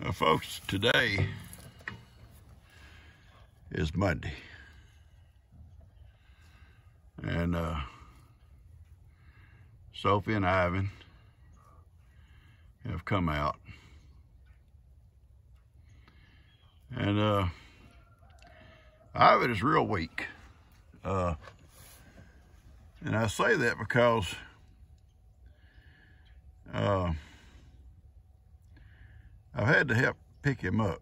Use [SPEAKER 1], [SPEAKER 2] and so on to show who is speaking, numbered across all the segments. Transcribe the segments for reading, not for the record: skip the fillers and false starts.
[SPEAKER 1] Folks, today is Monday, and Sophie and Ivan have come out, and Ivan is real weak, and I say that because I've had to help pick him up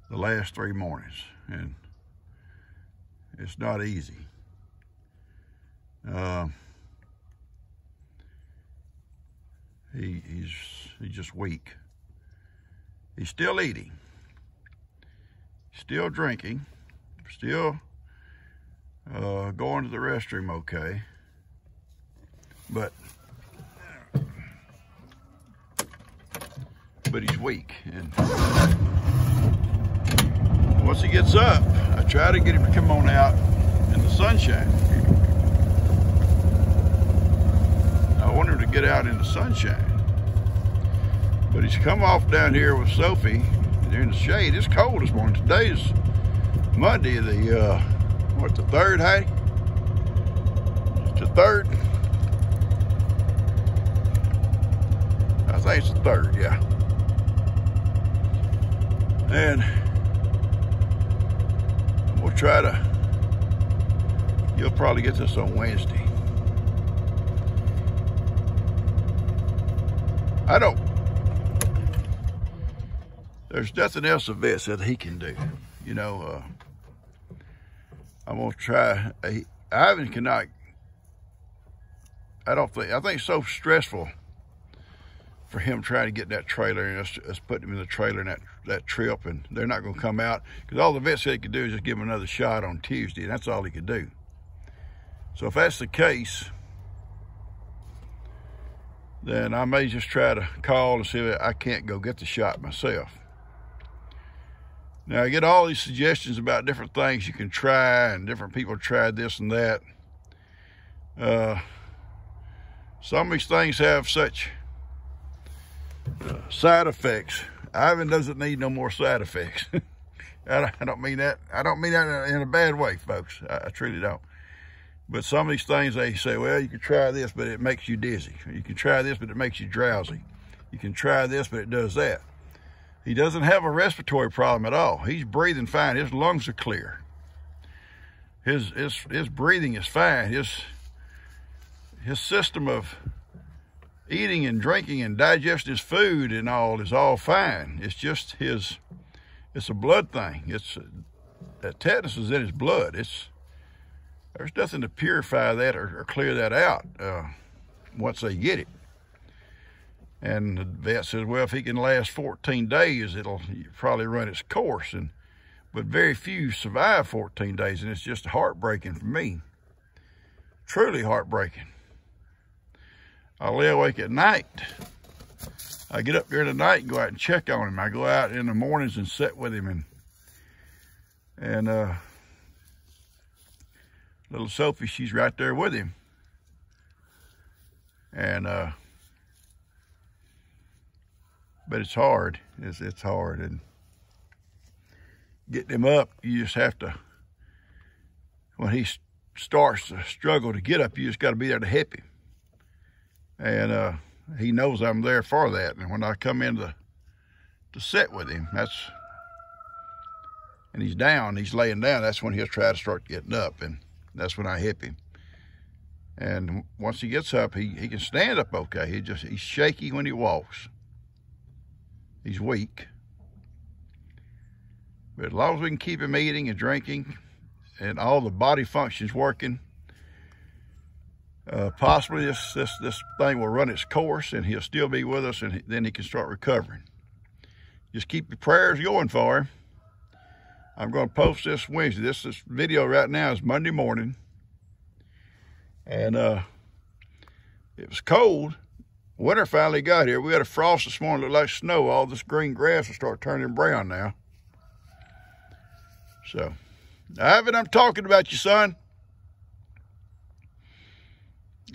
[SPEAKER 1] the last 3 mornings, and it's not easy. He's just weak. He's still eating, still drinking, still going to the restroom okay, but he's weak. And once he gets up, I try to get him to come on out in the sunshine. I want him to get out in the sunshine, but he's come off down here with Sophie. They're in the shade. It's cold this morning. Today's Monday, the 3rd, Heidi? It's the 3rd? I think it's the 3rd, yeah. And we'll try to, you'll probably get this on Wednesday. There's nothing else the vet said he can do. You know, I'm gonna try, Ivan cannot, I think it's so stressful for him trying to get in that trailer, and us putting him in the trailer in that trip, and they're not going to come out, because all the vet said he could do is just give him another shot on Tuesday, and that's all he could do. So if that's the case, then I may just try to call and see if I can't go get the shot myself. Now, I get all these suggestions about different things you can try, and different people tried this and that. Some of these things have such side effects. Ivan doesn't need no more side effects. I don't mean that. I don't mean that in a bad way, folks. I truly don't. But some of these things, they say, well, you can try this, but it makes you dizzy. You can try this, but it makes you drowsy. You can try this, but it does that. He doesn't have a respiratory problem at all. He's breathing fine. His lungs are clear. His breathing is fine. His system of eating and drinking and digesting his food and all is all fine. It's just it's a blood thing. That tetanus is in his blood. There's nothing to purify that or clear that out once they get it. And the vet says, well, if he can last 14 days, it'll probably run its course. But very few survive 14 days, and it's just heartbreaking for me. Truly heartbreaking. I lay awake at night. I get up during the night and go out and check on him. I go out in the mornings and sit with him, and little Sophie, she's right there with him. And but it's hard. It's hard, and getting him up, you just have to. When he starts to struggle to get up, you just got to be there to help him. And he knows I'm there for that. And when I come in to sit with him, and he's down, he's laying down, that's when he'll try to start getting up, and that's when I hip him. And once he gets up, he can stand up okay. He's shaky when he walks. He's weak. But as long as we can keep him eating and drinking and all the body functions working, possibly this thing will run its course, and he'll still be with us, and then he can start recovering. Just keep your prayers going for him. I'm going to post this Wednesday. This video right now is Monday morning, and it was cold. Winter finally got here. We had a frost this morning, looked like snow. All this green grass will start turning brown now. So, Ivan, I'm talking about you, son.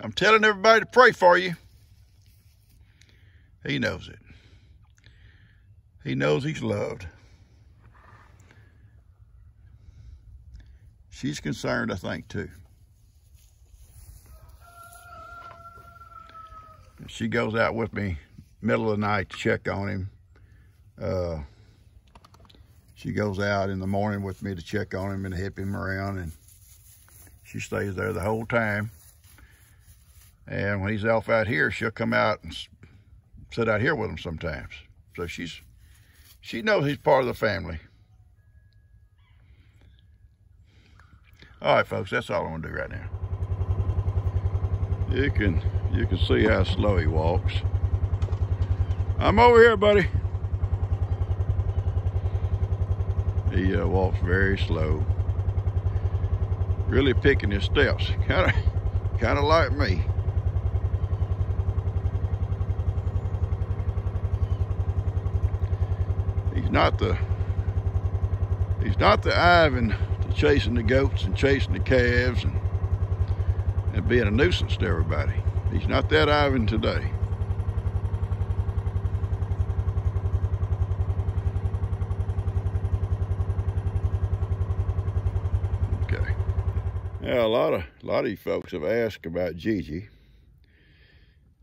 [SPEAKER 1] I'm telling everybody to pray for you. He knows it. He knows he's loved. She's concerned, I think, too. She goes out with me middle of the night to check on him. She goes out in the morning with me to check on him and help him around, and she stays there the whole time. And when he's off out here, she'll come out and sit out here with him sometimes. So she knows he's part of the family. All right, folks, that's all I want to do right now. You can see how slow he walks. I'm over here, buddy. He walks very slow. Really picking his steps. Kind of like me. He's not the Ivan chasing the goats and chasing the calves and being a nuisance to everybody. He's not that Ivan today. Okay. Now a lot of you folks have asked about Gigi.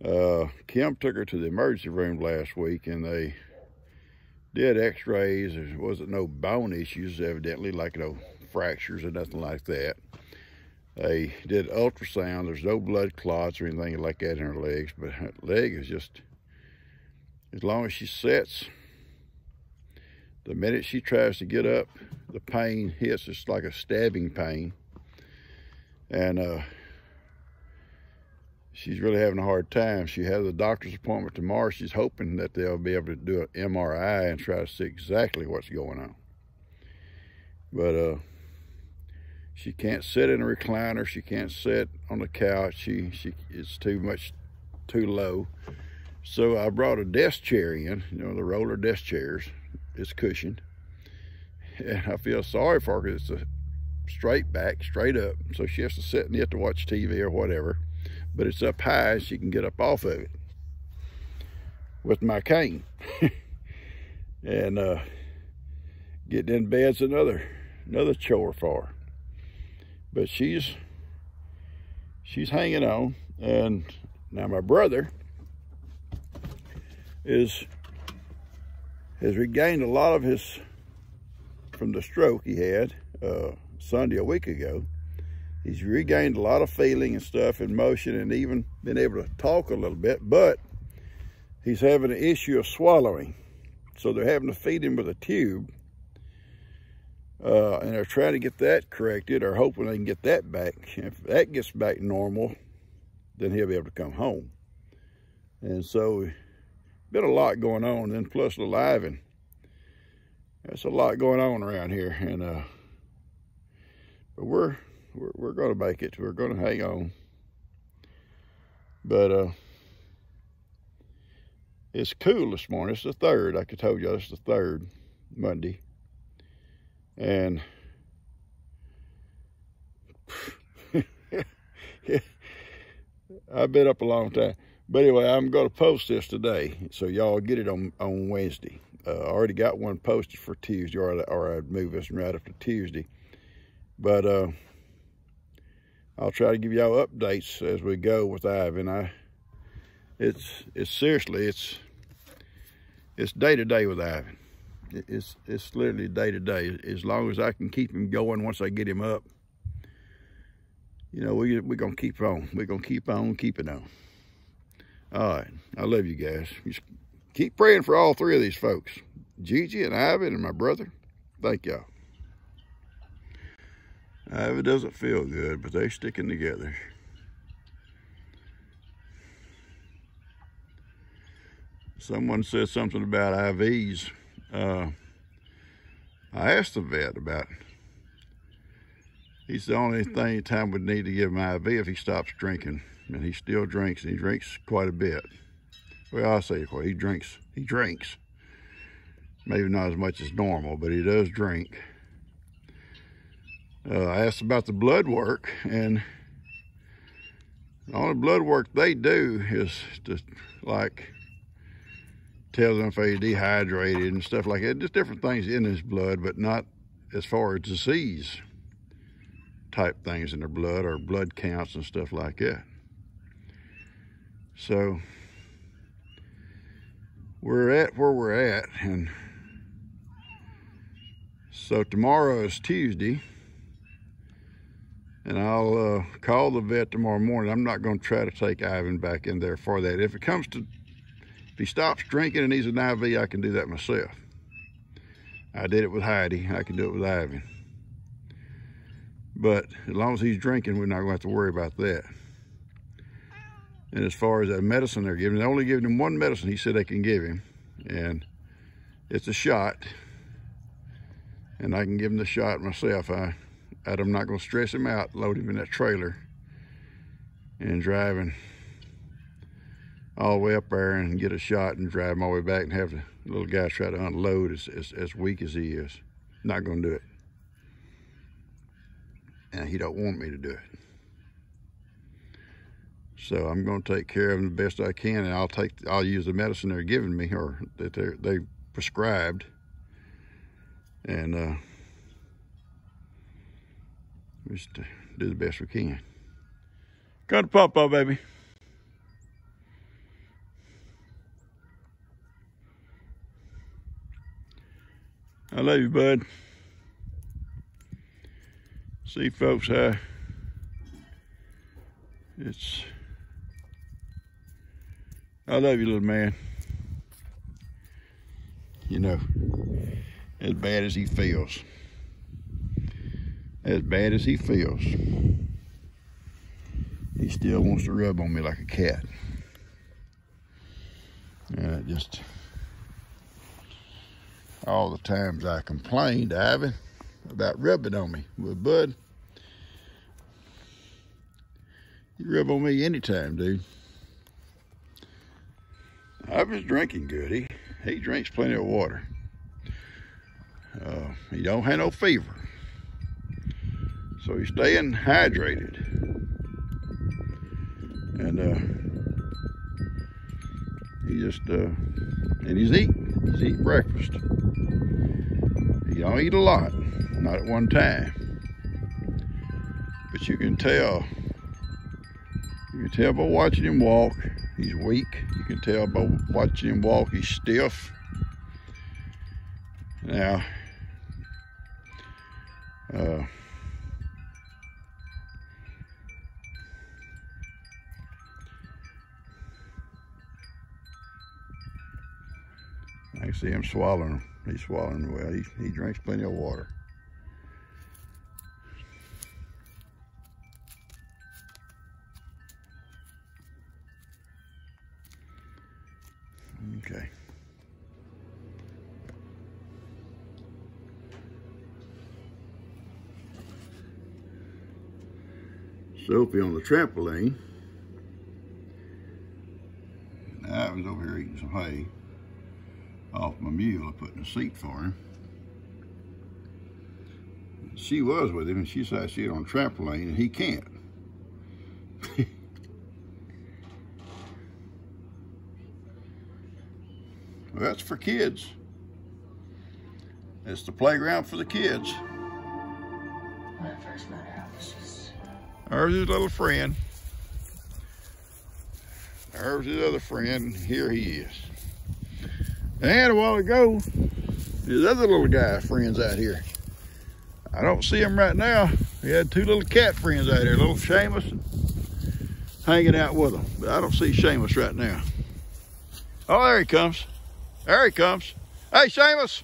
[SPEAKER 1] Kim took her to the emergency room last week, and they did x-rays. There wasn't no bone issues, evidently, like no fractures or nothing like that. They did ultrasound. There's no blood clots or anything like that in her legs, but her leg is just, as long as she sits, the minute she tries to get up, the pain hits. It's like a stabbing pain. And she's really having a hard time. She has a doctor's appointment tomorrow. She's hoping that they'll be able to do an MRI and try to see exactly what's going on. But she can't sit in a recliner. She can't sit on the couch. It's too low. So I brought a desk chair in, you know, the roller desk chairs. It's cushioned. And I feel sorry for her because it's a straight back, straight up. So she has to sit in it to watch TV or whatever. But it's up high, she can get up off of it with my cane. And getting in bed's another chore for her. But she's hanging on. And now my brother has regained a lot of his, from the stroke he had Sunday a week ago. He's regained a lot of feeling and stuff and motion, and even been able to talk a little bit, but he's having an issue of swallowing. So they're having to feed him with a tube. And they're trying to get that corrected, or hoping they can get that back. If that gets back normal, then he'll be able to come home. And so, been a lot going on. And plus little Ivan, that's a lot going on around here. And but we're going to make it. We're going to hang on. But it's cool this morning. It's the 3rd. Like I told you, it's the 3rd, Monday. And I've been up a long time. But anyway, I'm going to post this today, so y'all get it on Wednesday. I already got one posted for Tuesday, or I'd move this right up to Tuesday. But I'll try to give y'all updates as we go with Ivan. It's seriously, it's day to day with Ivan. It's literally day to day. As long as I can keep him going, once I get him up, you know, we're gonna keep on. We're gonna keep on keeping on. All right, I love you guys. Just keep praying for all 3 of these folks, Gigi and Ivan and my brother. Thank y'all. Ivan doesn't feel good, but they're sticking together. Someone said something about IVs. I asked the vet about it. He's the only time we need to give him IV if he stops drinking. And he still drinks, and he drinks quite a bit. Well, I'll say what he drinks. He drinks. Maybe not as much as normal, but he does drink. I asked about the blood work, and the only blood work they do is just like tells him if he's dehydrated and stuff like that. Just different things in his blood, but not as far as disease type things in their blood or blood counts and stuff like that. So we're at where we're at, and so tomorrow is Tuesday, and I'll call the vet tomorrow morning. I'm not going to try to take Ivan back in there for that. If he stops drinking and needs an IV, I can do that myself. I did it with Heidi. I can do it with Ivan. But as long as he's drinking, we're not going to have to worry about that. And as far as that medicine they're giving, they're only giving him one medicine he said they can give him, and it's a shot. And I can give him the shot myself. I'm not going to stress him out, load him in that trailer, and driving all the way up there and get a shot and drive him all the way back and have the little guy try to unload as weak as he is. Not going to do it. And he don't want me to do it. So I'm going to take care of him the best I can, and I'll use the medicine they're giving me, or that they prescribed, and just do the best we can. Got a pawpaw, baby. I love you, bud. See, folks, I love you, little man. You know, as bad as he feels. As bad as he feels. He still wants to rub on me like a cat. And just all the times I complained, Ivan, about rubbing on me. Well, bud, you rub on me anytime, dude. Ivan's drinking good. He drinks plenty of water. He don't have no fever, so he's staying hydrated. And he's eating breakfast. He don't eat a lot, not at one time. But you can tell by watching him walk, he's weak. You can tell by watching him walk, he's stiff. Now, I can see him swallowing. He's swallowing well. He drinks plenty of water. Okay. Sophie on the trampoline. And I was over here eating some hay off my mule. I put in a seat for him. She was with him, and she said she'd on a trampoline, and he can't. Well, that's for kids. It's the playground for the kids.
[SPEAKER 2] When I first met her, I was just...
[SPEAKER 1] There's his little friend. There's his other friend. Here he is. And a while ago, his other little guy friends out here. I don't see him right now. He had two little cat friends out here, little Seamus, and hanging out with them. But I don't see Seamus right now. Oh, there he comes. There he comes. Hey, Seamus.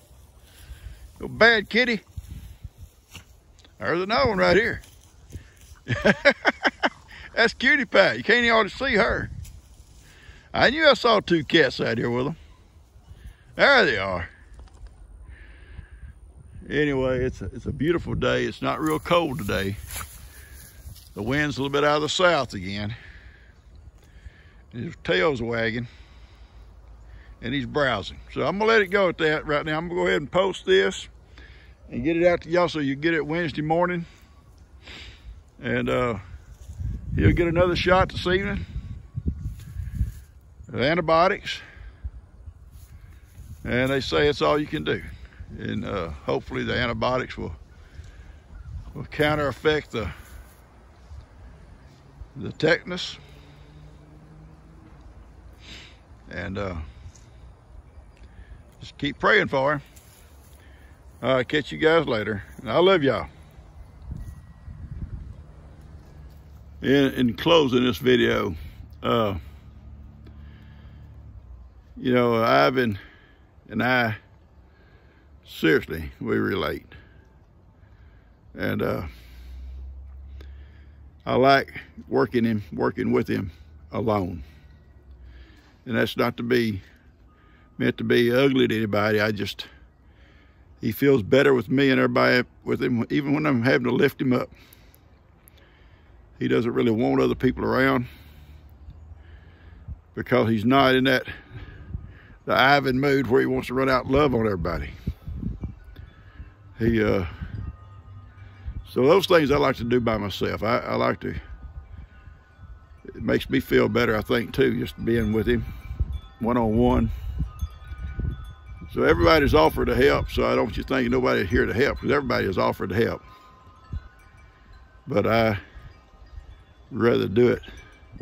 [SPEAKER 1] You bad kitty. There's another one right here. That's Cutie Pie. You can't even hardly see her. I knew I saw two cats out here with them. There they are. Anyway, it's a beautiful day. It's not real cold today. The wind's a little bit out of the south again. His tail's wagging. And he's browsing. So I'm gonna let it go at that right now. I'm gonna go ahead and post this and get it out to y'all so you get it Wednesday morning. And he'll get another shot this evening of antibiotics. And they say it's all you can do. And hopefully the antibiotics will counter effect the tetanus. And just keep praying for him. All right, catch you guys later. And I love y'all. In closing this video, you know, Ivan and I, seriously, we relate. And I like working with him alone. And that's not to be meant to be ugly to anybody. He feels better with me and everybody with him, even when I'm having to lift him up. He doesn't really want other people around because he's not in the Ivan mood where he wants to run out and love on everybody. So those things I like to do by myself. I like to, it makes me feel better, I think, too, just being with him one-on-one. So everybody's offered to help, so I don't want you thinking nobody's here to help, because everybody has offered to help. But I rather do it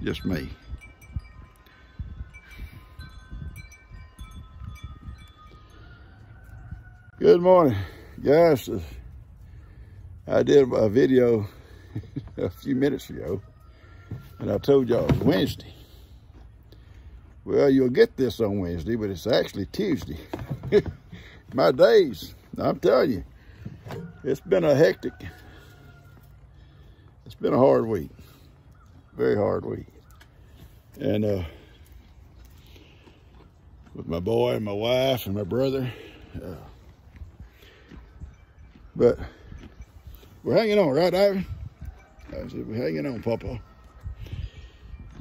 [SPEAKER 1] just me. Good morning, guys. I did a video a few minutes ago, and I told y'all it was Wednesday. Well, you'll get this on Wednesday, but it's actually Tuesday. My days, I'm telling you, it's been a hectic, it's been a hard week. Very hard week. And with my boy and my wife and my brother. But we're hanging on, right, Ivan? I said, we're hanging on, Papa.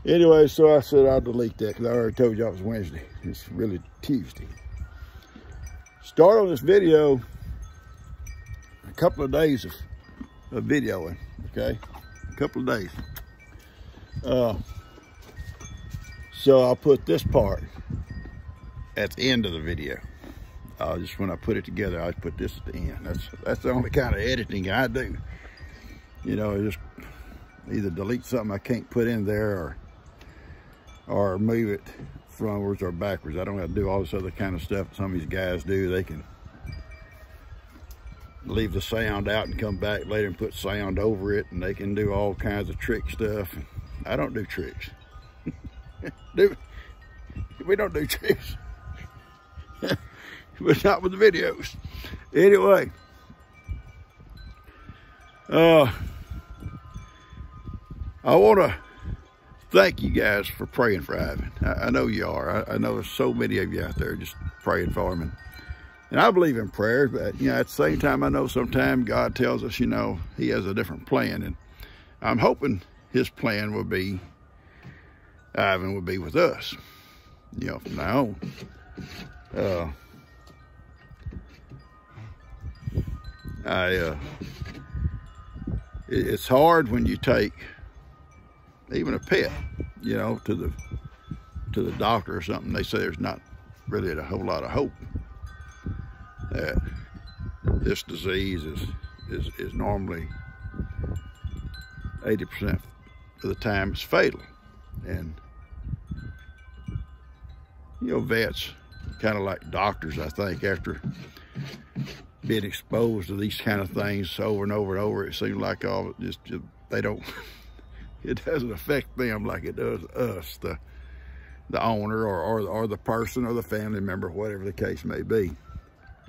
[SPEAKER 1] Anyway, so I said I'll delete that because I already told y'all it was Wednesday. It's really Tuesday. Start on this video a couple of days of videoing, okay? A couple of days. So I'll put this part at the end of the video. Just when I put it together, I put this at the end. That's the only kind of editing I do. You know, just either delete something I can't put in there or move it frontwards or backwards. I don't have to do all this other kind of stuff that some of these guys do. They can leave the sound out and come back later and put sound over it, and they can do all kinds of trick stuff. I don't do tricks. We don't do tricks. But not with the videos. Anyway, I want to thank you guys for praying for Ivan. I know you are. I know there's so many of you out there just praying for him. And I believe in prayer, but, you know, at the same time, I know sometimes God tells us, you know, he has a different plan. And I'm hoping his plan will be, Ivan will be with us, you know, from now on. It's hard when you take even a pet, you know, to the doctor or something. They say there's not really a whole lot of hope that this disease is normally 80% of the time it's fatal. And you know, vets kind of like doctors, I think, after being exposed to these kind of things over and over and over, it seems like they don't it doesn't affect them like it does us, the owner or the person or the family member, whatever the case may be.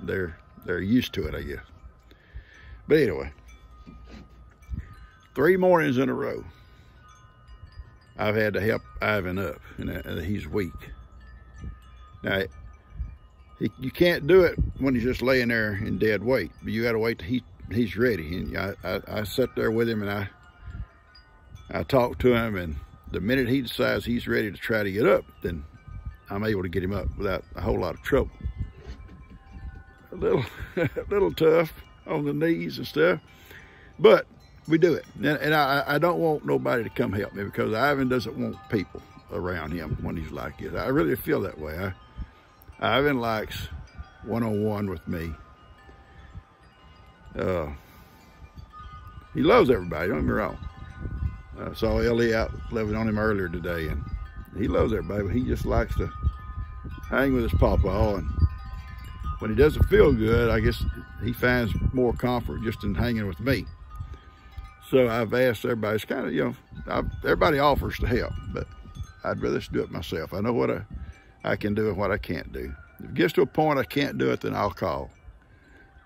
[SPEAKER 1] They're used to it, I guess. But anyway, 3 mornings in a row I've had to help Ivan up, and he's weak. Now, you can't do it when he's just laying there in dead weight, but you got to wait till he's ready. And I sat there with him, and I talked to him, and the minute he decides he's ready to try to get up, then I'm able to get him up without a whole lot of trouble. A little tough on the knees and stuff, but we do it. And I don't want nobody to come help me, because Ivan doesn't want people around him when he's like this. I really feel that way. Ivan likes one-on-one with me. He loves everybody, don't get me wrong. I saw Ellie out loving on him earlier today, and he loves everybody, but he just likes to hang with his pawpaw. And when he doesn't feel good, I guess he finds more comfort just in hanging with me. So I've asked everybody, it's kind of, you know, everybody offers to help, but I'd rather just do it myself. I know what I can do and what I can't do. If it gets to a point I can't do it, then I'll call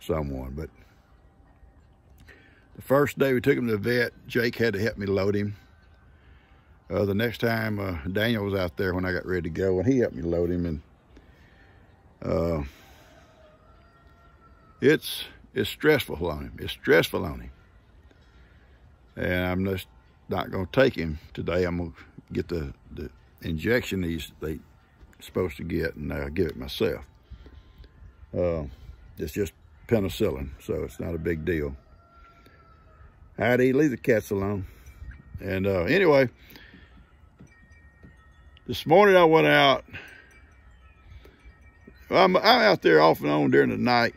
[SPEAKER 1] someone. But the first day we took him to the vet, Jake had to help me load him. The next time, Daniel was out there when I got ready to go, and he helped me load him. And it's stressful on him. It's stressful on him. And I'm just not going to take him today. I'm going to get the injection they supposed to get, and I'll give it myself. It's just penicillin, so it's not a big deal. Heidi, leave the cats alone. And anyway, this morning I went out. I'm out there off and on during the night,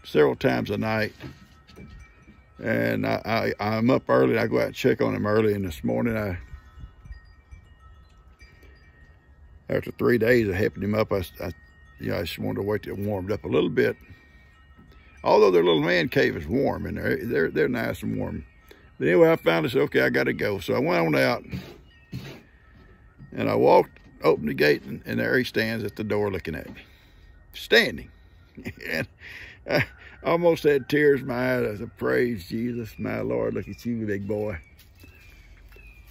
[SPEAKER 1] several times a night. And I'm up early, and I go out and check on him early. And this morning, after 3 days of helping him up, I just wanted to wait till it warmed up a little bit. Although their little man cave is warm in there, they're nice and warm. But anyway, I finally said, okay, I got to go. So I went on out, and I walked, opened the gate, and there he stands at the door looking at me, standing. And I almost had tears in my eyes. I said, praise Jesus, my Lord, look at you, big boy.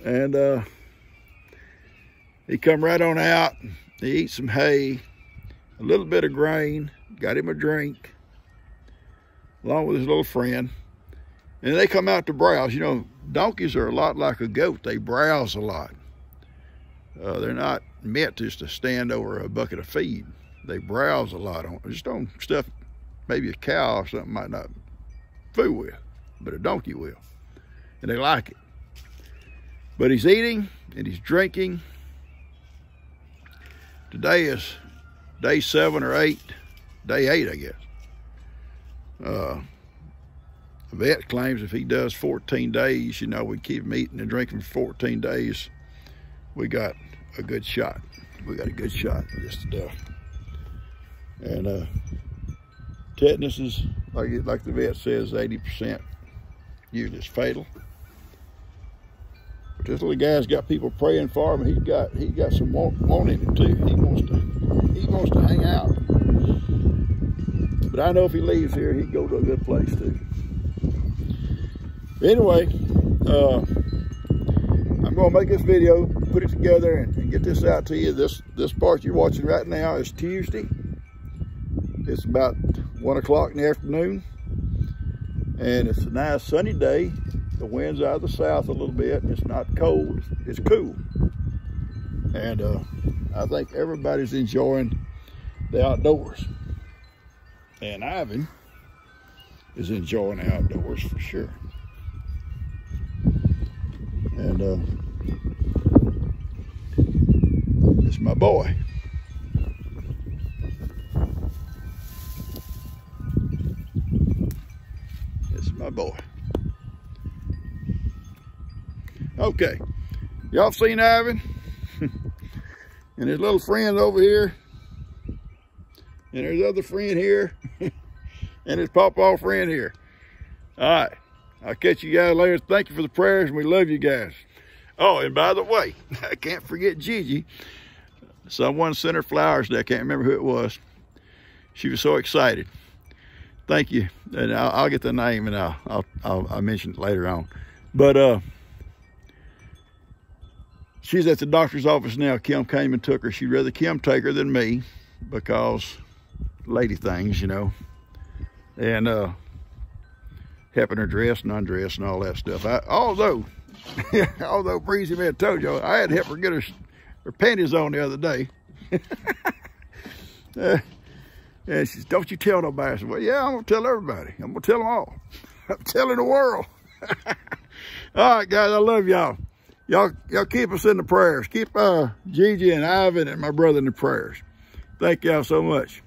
[SPEAKER 1] And he come right on out. He eats some hay, a little bit of grain, got him a drink, along with his little friend. And they come out to browse. You know, donkeys are a lot like a goat. They browse a lot. They're not meant just to stand over a bucket of feed. They browse a lot just on stuff maybe a cow or something might not fool with, but a donkey will. And they like it. But he's eating and he's drinking. Today is day 7 or 8, day 8, I guess. The vet claims if he does 14 days, you know, we keep him eating and drinking for 14 days, we got a good shot. We got a good shot of this stuff. And tetanus is, like the vet says, 80%. Usually it's fatal. But this little guy's got people praying for him, and he's got some want in him too. He wants to hang out. But I know if he leaves here, he'd go to a good place too. Anyway, I'm gonna make this video, put it together, and get this out to you. This part you're watching right now is Tuesday. It's about 1 o'clock in the afternoon, and it's a nice sunny day. The wind's out of the south a little bit, and it's not cold, it's cool. And I think everybody's enjoying the outdoors. And Ivan is enjoying the outdoors for sure. And it's my boy. It's my boy. Okay, y'all seen Ivan and his little friend over here, and his other friend here, and his pawpaw friend here. All right, I'll catch you guys later. Thank you for the prayers, and we love you guys. Oh, and by the way, I can't forget Gigi. Someone sent her flowers today. I can't remember who it was. She was so excited. Thank you, and I'll get the name, and I'll mention it later on. But she's at the doctor's office now. Kim came and took her. She'd rather Kim take her than me because lady things, you know, and helping her dress and undress and all that stuff. Although Breezy Man told you, I had to help her get her panties on the other day. And she said, don't you tell nobody. I said, well, yeah, I'm going to tell everybody. I'm going to tell them all. I'm telling the world. All right, guys, I love y'all. Y'all keep us in the prayers. Keep Gigi and Ivan and my brother in the prayers. Thank y'all so much.